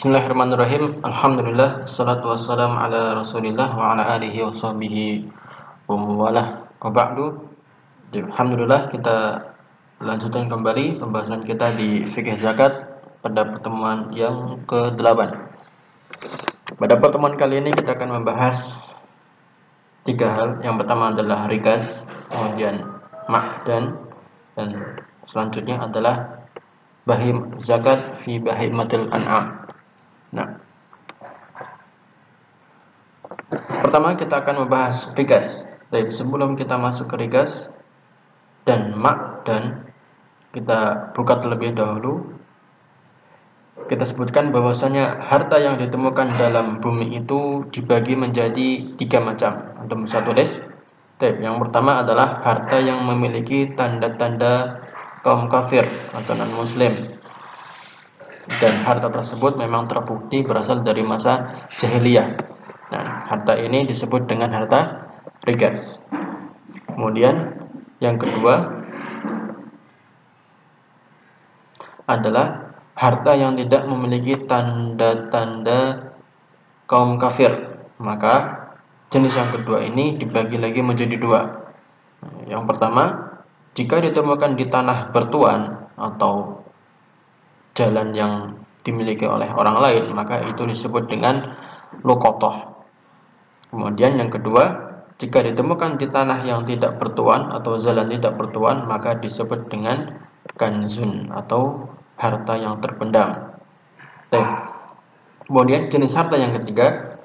Bismillahirrahmanirrahim. Alhamdulillah, wassalatu wassalamu ala Rasulillah wa ala alihi wa sahbihi wa mawalah. Wa ba'du. Alhamdulillah, kita lanjutkan kembali pembahasan kita di fikih zakat pada pertemuan yang ke-8. Pada pertemuan kali ini kita akan membahas 3 hal. Yang pertama adalah rikas, kemudian ma'dan, dan selanjutnya adalah bahim zakat fi bahimatil an'am. Nah, pertama kita akan membahas rikas. Baik, sebelum kita masuk ke rikas dan ma'dan, kita buka terlebih dahulu. Kita sebutkan bahwasanya harta yang ditemukan dalam bumi itu dibagi menjadi 3 macam. Antum bisa tulis. Baik, yang pertama adalah harta yang memiliki tanda-tanda kaum kafir atau non-muslim. Dan harta tersebut memang terbukti berasal dari masa jahiliyah. Nah, harta ini disebut dengan harta rikas. Kemudian yang kedua adalah harta yang tidak memiliki tanda-tanda kaum kafir. Maka jenis yang kedua ini dibagi lagi menjadi 2. Yang pertama, jika ditemukan di tanah bertuan atau jalan yang dimiliki oleh orang lain, maka itu disebut dengan luqatah. Kemudian yang kedua, jika ditemukan di tanah yang tidak bertuan atau jalan tidak bertuan, maka disebut dengan kanzun atau harta yang terpendam. Kemudian jenis harta yang ketiga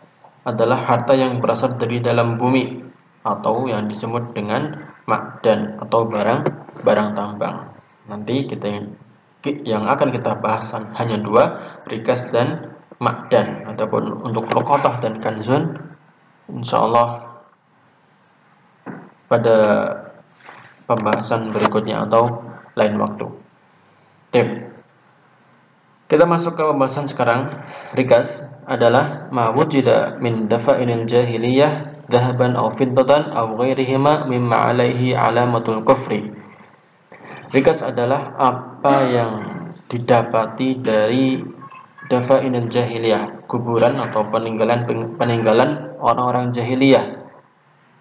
adalah harta yang berasal dari dalam bumi atau yang disebut dengan ma'dan atau barang tambang. Nanti yang akan kita bahas hanya 2, rikas dan ma'dan. Adapun untuk luqatah dan kanzun, insyaallah pada pembahasan berikutnya atau lain waktu. Kita masuk ke pembahasan sekarang. Rikas adalah ma wujida min dafa'inil jahiliyah dhahaban aw fiddatan aw ghairihima mimma alaihi alamatul kufri. Rikas adalah apa yang didapati dari dafa'inil jahiliyah, kuburan atau peninggalan orang-orang jahiliyah.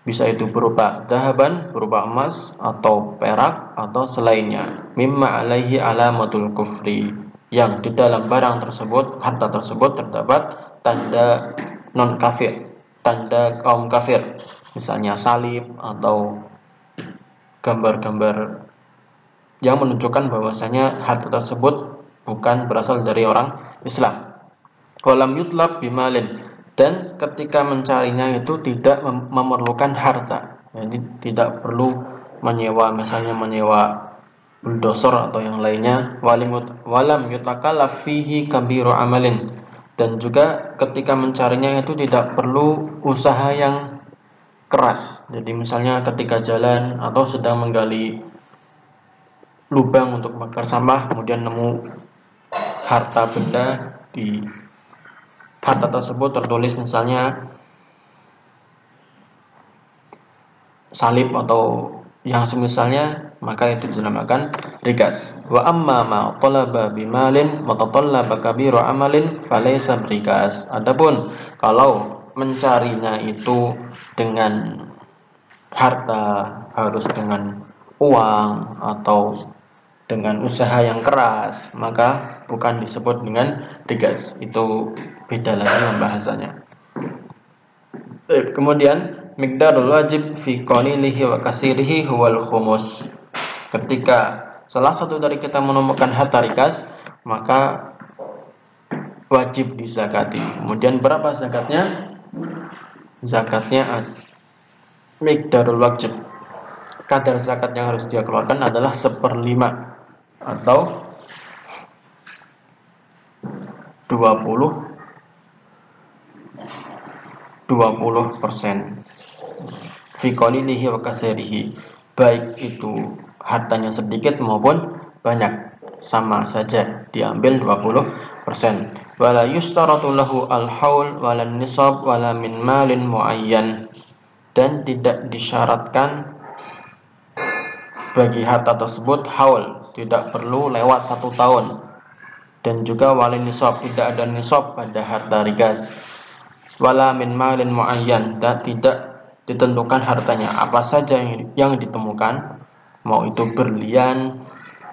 Bisa itu berupa dahaban, berupa emas atau perak atau selainnya. Mimma alaihi alamatul kufri, yang di dalam barang tersebut, harta tersebut terdapat tanda non kafir, tanda kaum kafir. Misalnya salib atau gambar-gambar yang menunjukkan bahwasanya harta tersebut bukan berasal dari orang Islam. Walam yutlab bimalin, dan ketika mencarinya itu tidak memerlukan harta. Jadi tidak perlu misalnya menyewa bulldozer atau yang lainnya. Walam yutakallaf fihi kabiru amalin, dan juga ketika mencarinya itu tidak perlu usaha yang keras. Jadi misalnya ketika jalan atau sedang menggali lubang untuk bakar sampah, kemudian nemu harta benda, di harta tersebut tertulis misalnya salib atau yang semisalnya, maka itu dinamakan rikas. Wa amma ma talaba bimalin wa tatallaba kabiru amalin falaysa rikas. Adapun kalau mencarinya itu dengan harta, harus dengan uang atau dengan usaha yang keras, maka bukan disebut dengan rikas. Itu beda lagi pembahasannya. Kemudian miqdarul wajib fi qalilihi wa kasirihi huwal khumus. Ketika salah satu dari kita menemukan harta rikas, maka wajib dizakati. Kemudian berapa zakatnya? Zakatnya miqdarul wajib, kadar zakat yang harus dia keluarkan adalah 1/5 atau 20% fi qalilihi wa kasirihi, baik itu hartanya sedikit maupun banyak, sama saja diambil 20%. Wala yustaratu lahu al-haul wala nisab wala min malin muayyan, dan tidak disyaratkan bagi harta tersebut haul, tidak perlu lewat 1 tahun, dan juga wali nisab, tidak ada nisab pada harta rikas. Wala min malin muayyan, dan tidak ditentukan hartanya, apa saja yang ditemukan, mau itu berlian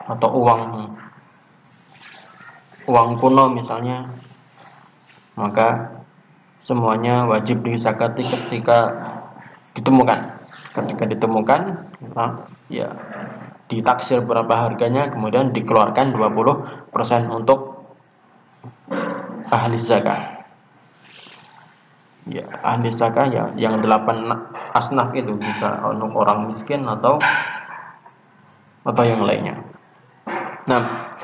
atau uang kuno misalnya, maka semuanya wajib disakati ketika ditemukan. Ketika ditemukan, ya ditaksir berapa harganya, kemudian dikeluarkan 20% untuk ahli zakat. Ya, ahli zakat ya yang 8 asnaf itu, bisa untuk orang miskin atau yang lainnya. Nah,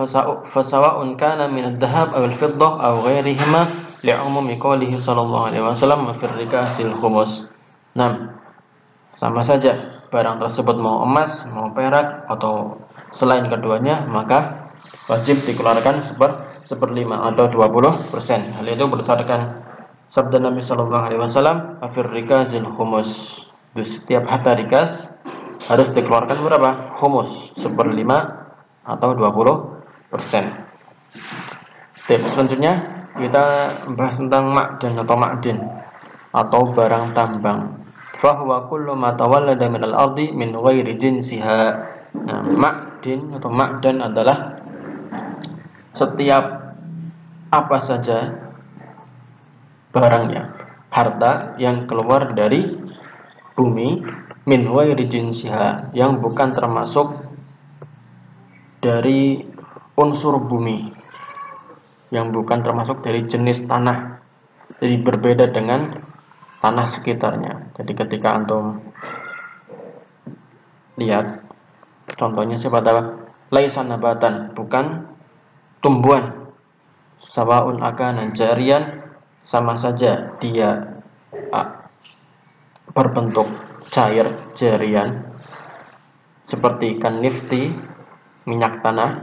fasawa'un kana min ad-dhahab aw al-fiddah aw ghairihima li'umumi qoulihi sallallahu alaihi wasallam fi rikasil khumus. Nah, sama saja barang tersebut mau emas, mau perak atau selain keduanya, maka wajib dikeluarkan seperlima atau 20%. Hal itu berdasarkan sabda Nabi sallallahu alaihi wasallam, "Afir rikazil khumus." Di setiap harta rikas harus dikeluarkan berapa? Khumus, seperlima atau 20%. Tips selanjutnya kita bahas tentang ma'dan atau ma'din atau barang tambang. Fahuwa kullu ma tawallada minal ardi min ghairi jinsiha. Nah, ma'din atau ma'dan adalah setiap apa saja barangnya, harta yang keluar dari bumi, min ghairi jinsiha, yang bukan termasuk dari unsur bumi, yang bukan termasuk dari jenis tanah, jadi berbeda dengan tanah sekitarnya. Jadi ketika antum lihat contohnya seperti apa? Laisa nabatan, bukan tumbuhan. Sawaun akana jarian, sama saja dia berbentuk cair jarian seperti ikan nifti, minyak tanah,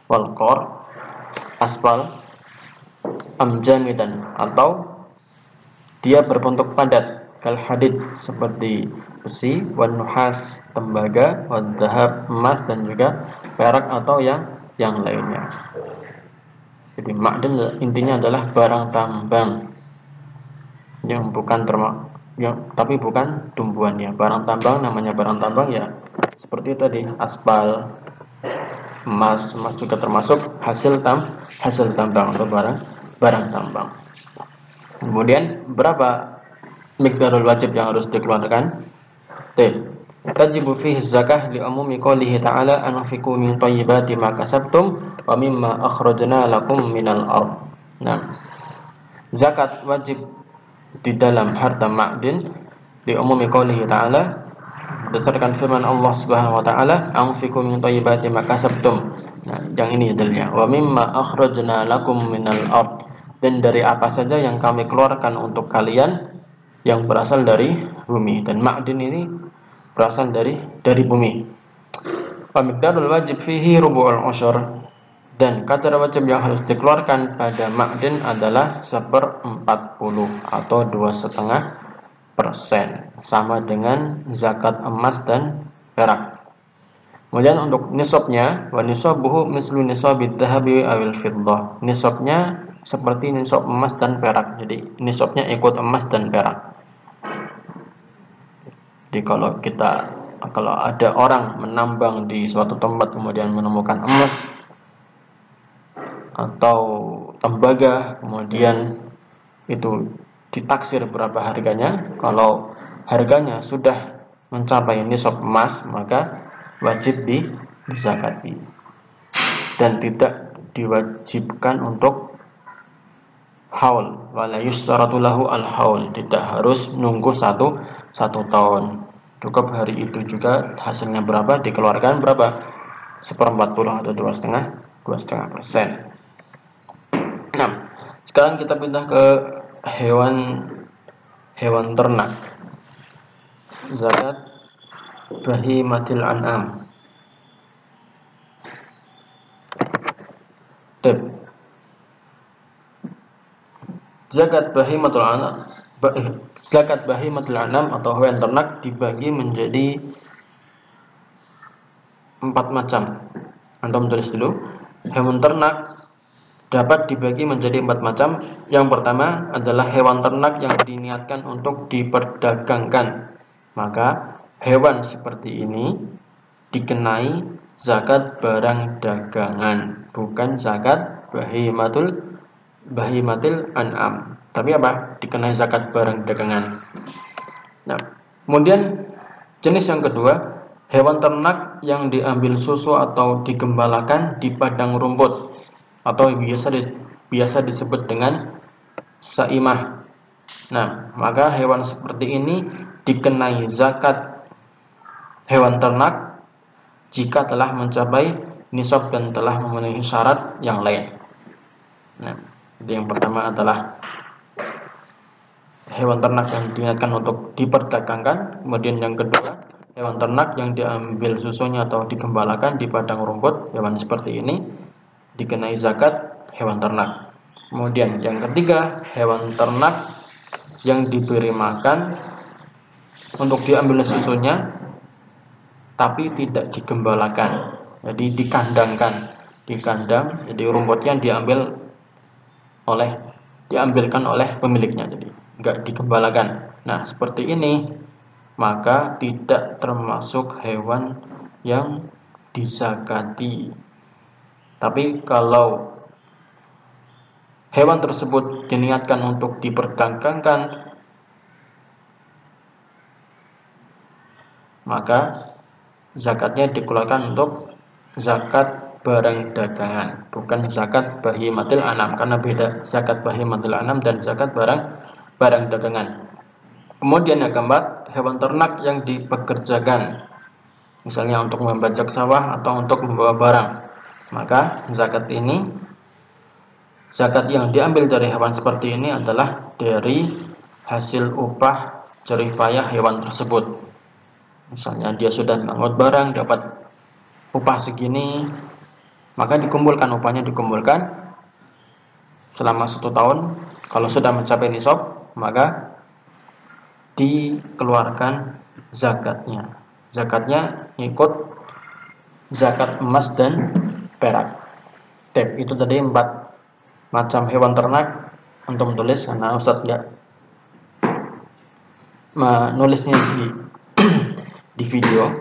walqor, aspal, amjamidan, atau dia berbentuk padat, kal hadid, seperti besi, wan nuhas, tembaga, wad dhahab, emas, dan juga perak atau yang lainnya. Jadi ma'dan intinya adalah barang tambang yang bukan tapi bukan tumbuhan ya. Barang tambang, namanya barang tambang ya seperti tadi, aspal, emas juga termasuk hasil tambang atau barang tambang. Kemudian berapa miqdarul wajib yang harus dikeluarkan? Tajibu fihi zakah li umumi qoulihi ta'ala anfiqu min thayyibati ma kasabtum wa mimma akhrajna lakum minal ard. Nah, zakat wajib di dalam harta ma'din li umumi qoulihi ta'ala, berdasarkan firman Allah Subhanahu wa taala, anfiqu min thayyibati ma kasabtum. Nah, yang ini dalilnya. Wa mimma akhrajna lakum minal ard, dan dari apa saja yang kami keluarkan untuk kalian yang berasal dari bumi. Dan ma'din ini berasal dari bumi. Wa miqdarul wajib fihi rubu'ul usyur, dan kadar wajib yang harus dikeluarkan pada ma'din adalah 1/40 atau 2,5%, sama dengan zakat emas dan perak. Kemudian untuk nisabnya, wa nisabuhu mislu nisabid dhahabi awil fiddah. Nisabnya seperti nisab emas dan perak. Jadi nisabnya ikut emas dan perak. Jadi kalau ada orang menambang di suatu tempat kemudian menemukan emas atau tembaga, kemudian itu ditaksir berapa harganya. Kalau harganya sudah mencapai nisab emas, maka wajib dizakati dan tidak diwajibkan untuk haul, wala yustaratu lahu al-haul, tidak harus nunggu satu tahun. Cukup hari itu juga hasilnya berapa dikeluarkan berapa, 1/40 atau 2,5%. Nah, sekarang kita pindah ke hewan ternak. Zakat bahimatil an'am. Zakat bahimatul an'am atau hewan ternak dibagi menjadi 4 macam. Antum tulis dulu. Hewan ternak dapat dibagi menjadi 4 macam. Yang pertama adalah hewan ternak yang diniatkan untuk diperdagangkan. Maka hewan seperti ini dikenai zakat barang dagangan, bukan zakat bahimatil an'am. Tapi apa? Dikenai zakat barang dagangan. Nah, kemudian jenis yang kedua, hewan ternak yang diambil susu atau digembalakan di padang rumput atau biasa disebut dengan saimah. Nah, maka hewan seperti ini dikenai zakat hewan ternak jika telah mencapai nisab dan telah memenuhi syarat yang lain. Nah, jadi yang pertama adalah hewan ternak yang diingatkan untuk diperdagangkan. Kemudian yang kedua, hewan ternak yang diambil susunya atau digembalakan di padang rumput. Hewan seperti ini dikenai zakat hewan ternak. Kemudian yang ketiga, hewan ternak yang diberi makan untuk diambil susunya tapi tidak digembalakan. Jadi dikandangkan, di kandang. Jadi rumputnya diambilkan oleh pemiliknya. Jadi enggak digembalakan. Nah, seperti ini maka tidak termasuk hewan yang dizakati. Tapi kalau hewan tersebut diniatkan untuk diperdagangkan, maka zakatnya dikeluarkan untuk zakat barang dagangan, bukan zakat bahimatil an'am, karena beda zakat bahimatil an'am dan zakat barang dagangan. Kemudian yang keempat, hewan ternak yang dipekerjakan, misalnya untuk membajak sawah atau untuk membawa barang, maka zakat yang diambil dari hewan seperti ini adalah dari hasil upah jerih payah hewan tersebut. Misalnya dia sudah mengangkut barang, dapat upah segini, maka upahnya dikumpulkan selama 1 tahun. Kalau sudah mencapai nisab, maka dikeluarkan zakatnya. Zakatnya ikut zakat emas dan perak. Itu tadi 4 macam hewan ternak untuk menulis, karena Ustaz enggak menulisnya di video.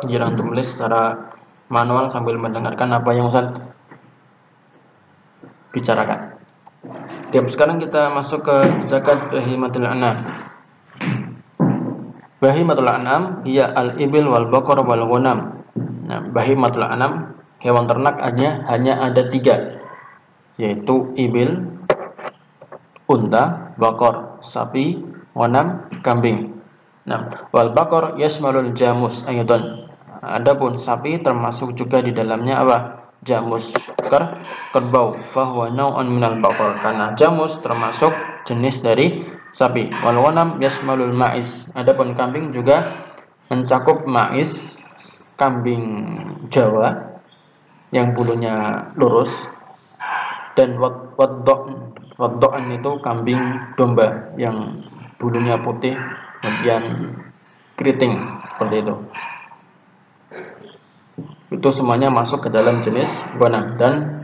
Jadi untuk menulis secara manual sambil mendengarkan apa yang Ustaz bicarakan. Sekarang kita masuk ke zakat bahimatul an'am. Bahimatul an'am dia al-ibil wal baqar wal ghanam. Nah, bahimatul an'am hewan ternak hanya ada 3, yaitu ibil, unta, baqar, sapi, ghanam, kambing. Nah, wal baqar yashmalul jamus aydan. Adapun sapi termasuk juga di dalamnya apa? Jamus, kerbau. Fahuwa naw'un minal baqar, karena jamus termasuk jenis dari sapi. Wal ghanam yashmalul ma'is. Adapun kambing juga mencakup ma'is, kambing Jawa yang bulunya lurus, dan waddo'an itu kambing domba yang bulunya putih kemudian keriting, seperti itu. Itu semuanya masuk ke dalam jenis ghanam dan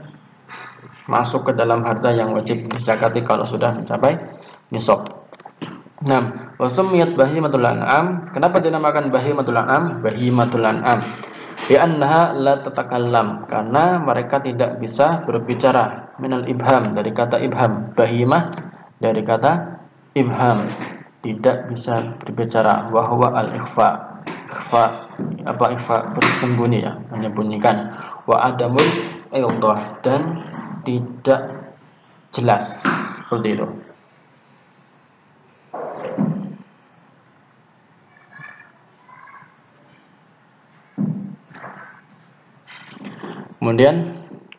masuk ke dalam harta yang wajib dizakati kalau sudah mencapai nisab. 6. Wasumiyat bahimatul an'am. Kenapa dinamakan bahimatul an'am? Bahimatul an'am bi'annaha la tatakallam, karena mereka tidak bisa berbicara. Minal ibham, dari kata ibham. Bahimah dari kata ibham, tidak bisa berbicara. Wa huwa al-ikhfa. Ikhfa bersembunyi, ya, menyembunyikan. Wa adamul idah, dan tidak jelas, seperti itu. Kemudian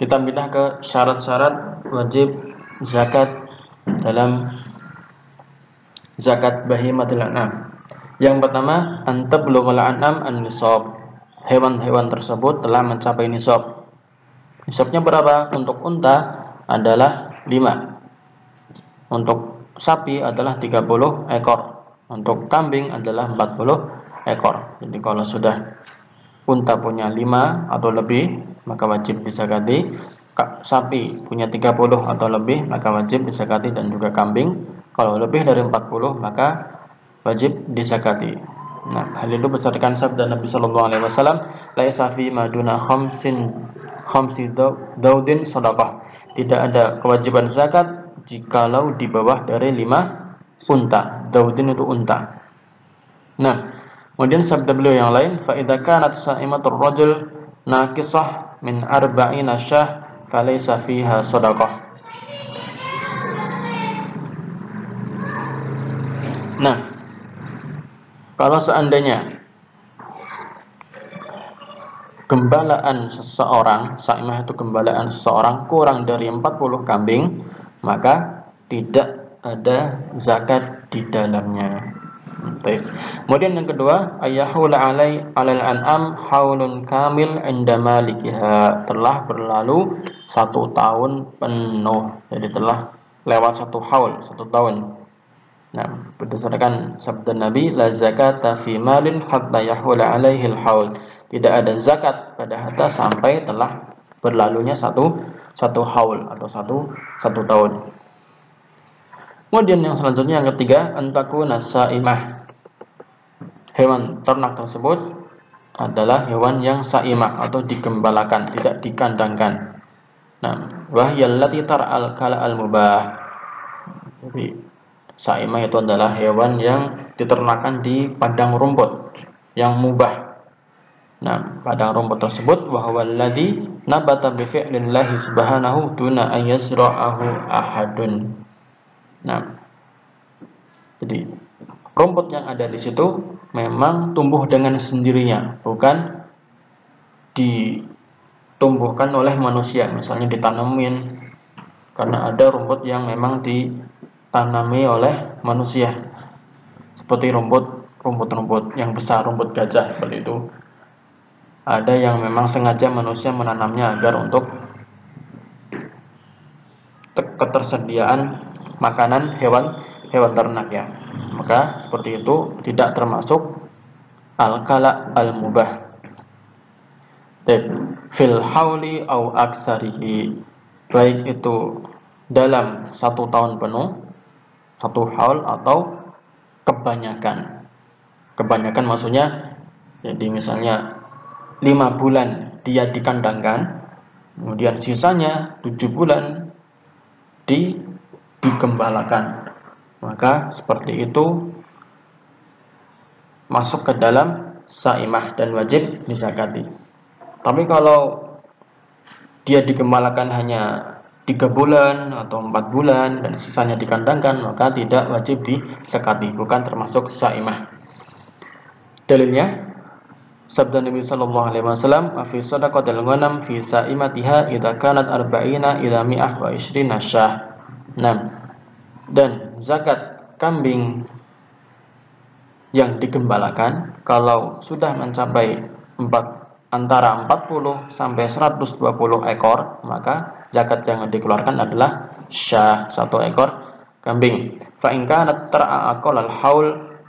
kita pindah ke syarat-syarat wajib zakat dalam zakat bahimatul an'am. Yang pertama, antablughul an'am an-nisab. Hewan-hewan tersebut telah mencapai nisab. Nisabnya berapa? Untuk unta adalah 5. Untuk sapi adalah 30 ekor. Untuk kambing adalah 40 ekor. Jadi kalau sudah unta punya 5 atau lebih, maka wajib dizakati. sapi punya 30 atau lebih maka wajib disakati, dan juga kambing kalau lebih dari 40 maka wajib disakati. Nah, hal itu berdasarkan sabda Nabi sallallahu alaihi wasallam, laisa fi maduna khamsi daudin shadaqah. Tidak ada kewajiban zakat jikalau di bawah dari 5 unta. Daudin itu unta. Nah, kemudian sabda beliau yang lain, fa idza kanat sa'imatur rajul naqisah min arba'ina syah falaysa fiha shadaqah. Nah, kalau seandainya gembalaan seseorang, sa'imah itu gembalaan seseorang kurang dari 40 kambing, maka tidak ada zakat di dalamnya. Kemudian yang kedua, ayahula alal an'am haulun kamil inda malikiha, telah berlalu 1 tahun penuh. Jadi telah lewat 1 haul, 1 tahun. Nah, berdasarkan sabda Nabi, la zakata fi malin hatta yahula alaihi al-haul. Tidak ada zakat pada harta sampai telah berlalunya satu haul atau satu tahun. Kemudian yang selanjutnya yang ketiga, antakuna saimah. Hewan ternak tersebut adalah hewan yang saimah atau digembalakan, tidak dikandangkan. Nah, wahyal lati tar'al kala al-mubah. Jadi saimah itu adalah hewan yang diternakan di padang rumput yang mubah. Nah, padang rumput tersebut wahwalladzi nabata bi fi'lillahi subhanahu duna an yasra'ahu ahadun. Nah, jadi rumput yang ada di situ memang tumbuh dengan sendirinya, bukan ditumbuhkan oleh manusia, misalnya ditanamin, karena ada rumput yang memang ditanami oleh manusia, seperti rumput yang besar, rumput gajah seperti itu. Ada yang memang sengaja manusia menanamnya agar untuk ketersediaan makanan hewan ternak ya. Maka seperti itu tidak termasuk al-kala al-mubah. Fil hauli au aksarihi, baik itu dalam 1 tahun penuh, 1 haul, atau kebanyakan. Kebanyakan maksudnya jadi misalnya 5 bulan dia dikandangkan, kemudian sisanya 7 bulan digembalakan, maka seperti itu masuk ke dalam saimah dan wajib disakati. Tapi kalau dia digembalakan hanya 3 bulan atau 4 bulan dan sisanya dikandangkan, maka tidak wajib disakati, bukan termasuk saimah. Dalilnya sabda Nabi sallallahu alaihi wasallam, fi sadaqatil ghanam fi sa'imatiha idza kanat 40 ila 120 syah. Nah, dan zakat kambing yang digembalakan kalau sudah mencapai antara 40 sampai 120 ekor, maka zakat yang dikeluarkan adalah syah, 1 ekor kambing. Fa in kanat tar'a aqal al-haul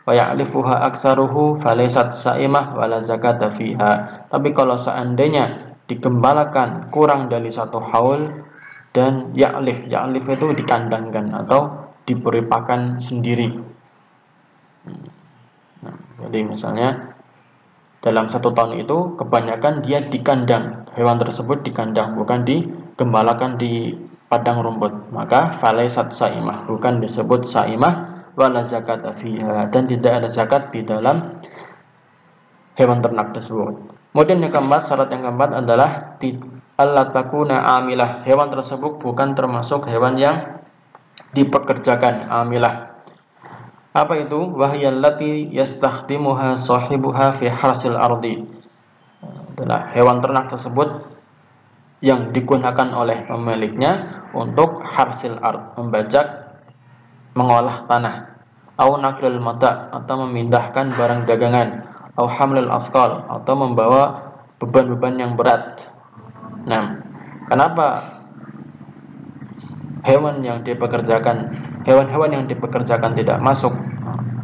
wa ya'lifuha aksaruhu falaysat sa'imah wala zakata fiha. Tapi kalau seandainya digembalakan kurang dari 1 haul dan ya'lif itu dikandangkan atau diberi pakan sendiri. Nah, jadi misalnya dalam 1 tahun itu kebanyakan dia dikandang, hewan tersebut dikandang, bukan digembalakan di padang rumput, maka falaysat sa'imah, bukan disebut sa'imah wala zakat fiha, dan tidak ada zakat di dalam hewan ternak tersebut. Kemudian yang keempat, syarat yang keempat adalah alla takuna amilah, hewan tersebut bukan termasuk hewan yang dipekerjakan, amilah. Apa itu? Wahyal lati yastakhdimuha sahibuha fi harsil ardi, adalah hewan ternak tersebut yang digunakan oleh pemiliknya untuk harsil ard, membajak, mengolah tanah, au naklil mata, atau memindahkan barang dagangan, au hamlil asqal, atau membawa beban-beban yang berat. Nah, kenapa hewan yang dipekerjakan tidak masuk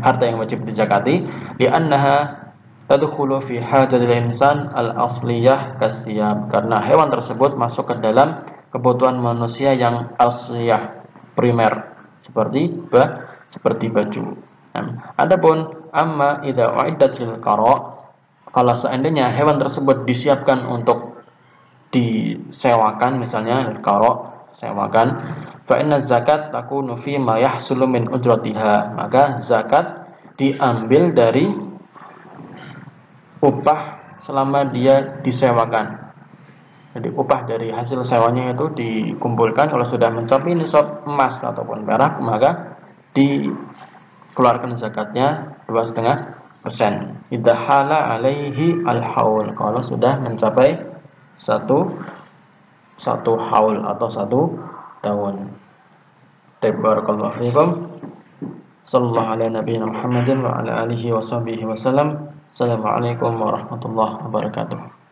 harta yang wajib dizakati? Li'annaha tadkhulu fi hajatil insan al-asliyah kasiyab, karena hewan tersebut masuk ke dalam kebutuhan manusia yang asliyah, primer, seperti baju. Adapun amma idza uiddat lil qara, kalau seandainya hewan tersebut disiapkan untuk disewakan, misalnya qara, sewakan, fa inna zakat takunu fi ma yahsulu min ujratiha, maka zakat diambil dari upah selama dia disewakan. Jadi upah dari hasil sewanya itu dikumpulkan, kalau sudah mencapai nisab emas ataupun perak, maka dikeluarkan zakatnya 2,5%. Idza hala alaihi al-haul, kalau sudah mencapai satu haul atau 1 tahun. Tabarakallahu fiikum. Sallallahu ala nabiyina Muhammadin wa ala alihi wa sahbihi wasallam. Assalamualaikum warahmatullahi wabarakatuh.